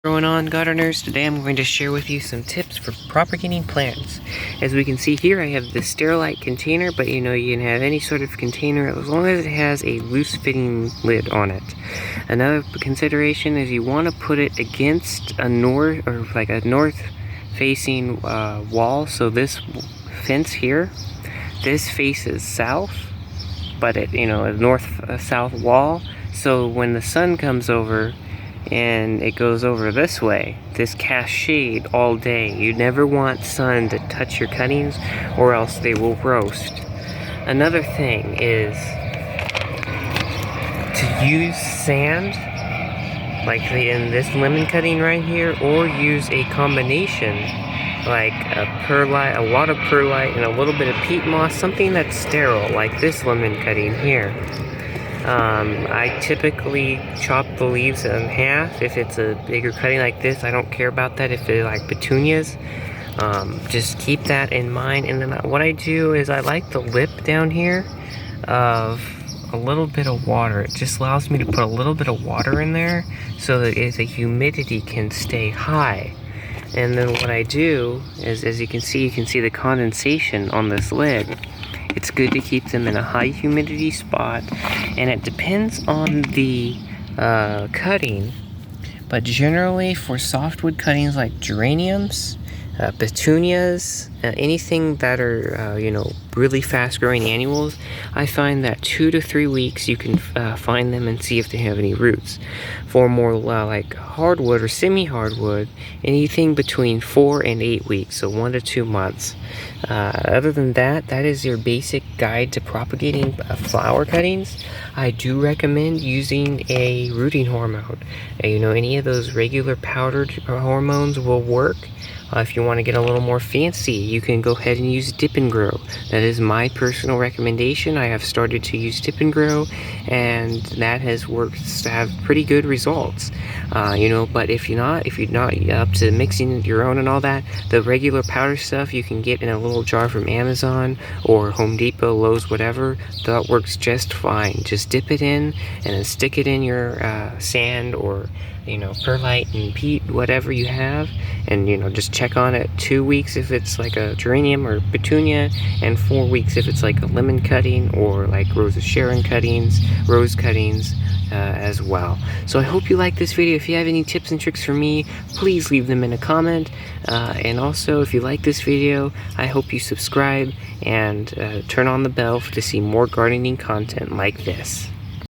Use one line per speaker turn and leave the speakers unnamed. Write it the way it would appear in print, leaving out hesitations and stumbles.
Going on, gardeners. Today I'm going to share with you some tips for propagating plants. As we can see here, I have this Sterilite container, but you can have any sort of container as long as it has a loose fitting lid on it. Another consideration is you want to put it against a north facing wall. So this fence here, this faces south, but it a north-south wall. So when the sun comes over and it goes over this way, this casts shade all day. You never want sun to touch your cuttings or else they will roast. Another thing is to use sand, like in this lemon cutting right here, or use a combination like a lot of perlite and a little bit of peat moss, something that's sterile, like this lemon cutting here. I typically chop the leaves in half. If it's a bigger cutting like this, I don't care about that. If they're like petunias, just keep that in mind. And then what I do is I like the lip down here of a little bit of water. It just allows me to put a little bit of water in there so that the humidity can stay high. And then what I do is, as you can see the condensation on this lid. It's good to keep them in a high humidity spot, and it depends on the cutting, but generally for softwood cuttings like geraniums, petunias, anything that are really fast growing annuals, I find that 2 to 3 weeks you can find them and see if they have any roots. For more like hardwood or semi-hardwood, anything between 4 and 8 weeks, so 1 to 2 months. Other than that, that is your basic guide to propagating flower cuttings. I do recommend using a rooting hormone. Any of those regular powdered hormones will work. If you want to get a little more fancy, you can go ahead and use Dip and Grow. That is my personal recommendation. I have started to use Dip and Grow, and that has worked to have pretty good results. But if you're not up to mixing your own and all that, the regular powder stuff you can get in a little jar from Amazon or Home Depot, Lowe's, whatever, that works just fine. Just dip it in and then stick it in your sand or perlite and peat, whatever you have, and just check on it 2 weeks if it's like a geranium or petunia, and 4 weeks if it's like a lemon cutting or like Rose of Sharon cuttings, rose cuttings as well. So I hope you like this video. If you have any tips and tricks for me, please leave them in a comment, and also if you like this video, I hope you subscribe and turn on the bell to see more gardening content like this.